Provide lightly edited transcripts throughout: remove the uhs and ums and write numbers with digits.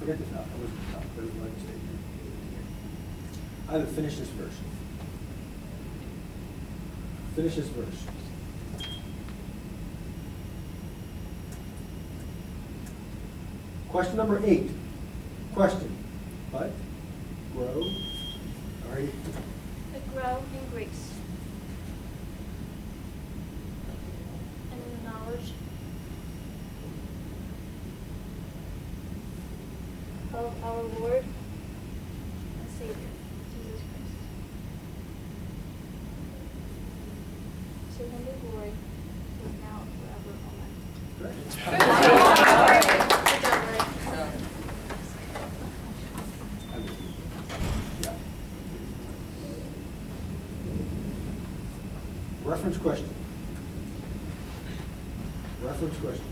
forget this out. I wasn't out. That was my mistake. I have to finish this verse. Finish this verse. Question number 8. Question. What? Grow. All right. Grow in grace and in the knowledge of our Lord and Savior, Jesus Christ. To him be glory, both now and forever. Amen. Yeah. Reference question. Reference question.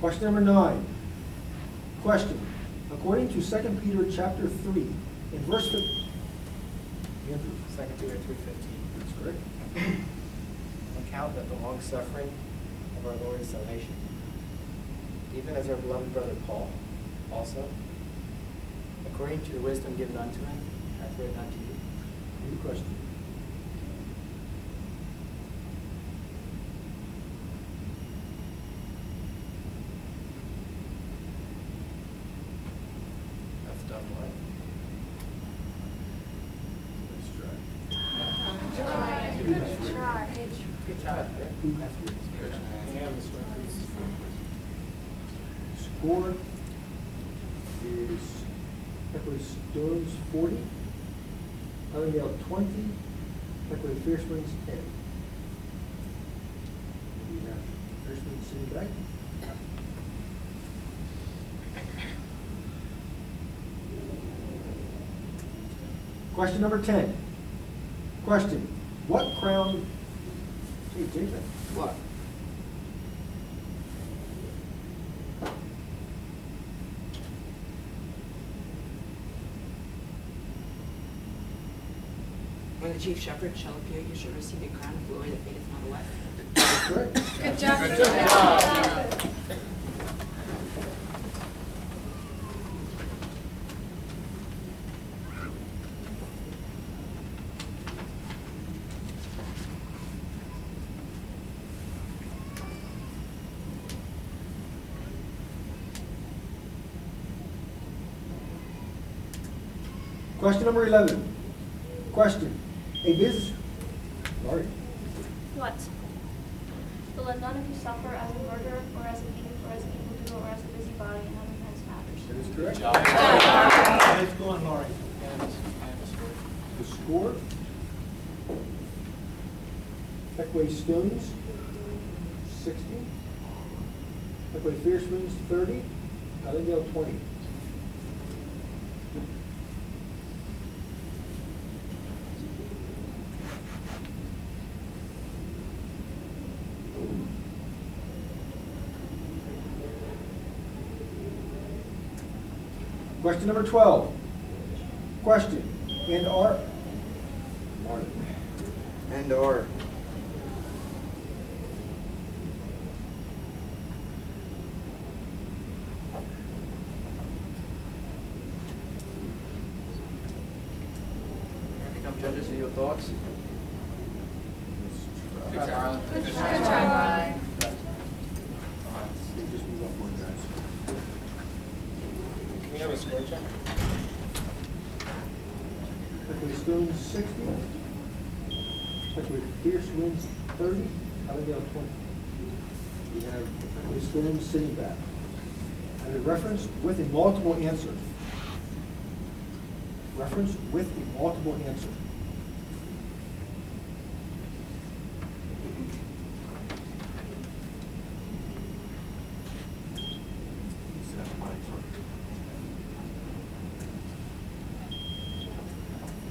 Question number 9. Question. According to 2 Peter chapter 3, in verse 15. Andrew. 2 Peter 3:15. That's correct. Account that the long suffering of our Lord is salvation, even as our beloved brother Paul also, according to your wisdom given unto him, hath written unto you. Any question? That's done what? Let's try. Good job. Who has to? Score is Pepper Stones 40, Cottingdale 20, Pepper Fierceman's 10. We have Fierceman sitting back. Question number 10. Question. What crown? Hey, Jacob. What? When the chief shepherd shall appear, you shall receive a crown of glory that fadeth not away. That's correct. Good job. Good job. Question number 11. Question. A business. Sorry. What? But let none of you suffer as a murderer, or as a thief, or as an evildoer, or as a busybody in other men's matters. That is correct. It's going, Laurie. The score. Pequea Stones 60. Pequea Fierceman's 30. Cottingdale 20. Question number 12. Question. And are. And or. Become judges of your thoughts. Good try. Good try. Just move up one, guys. Can we have a score check? Pequea Stones 60. Pequea Fierceman's 30. Cottingdale 20. We have Pequea Stones sitting back. And a reference with a multiple answer. Reference with a multiple answer.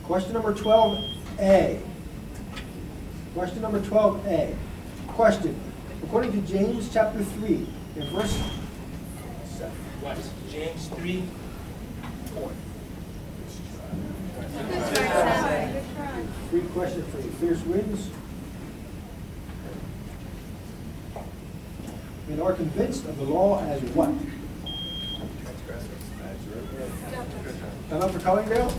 Question number 12A. Question number 12A. Question. According to James chapter 3, in verse 7. What? James 3. 4. Free question for you. Fierce wins. and are convinced of the law as what? Transgressors. Time up for Collingdale?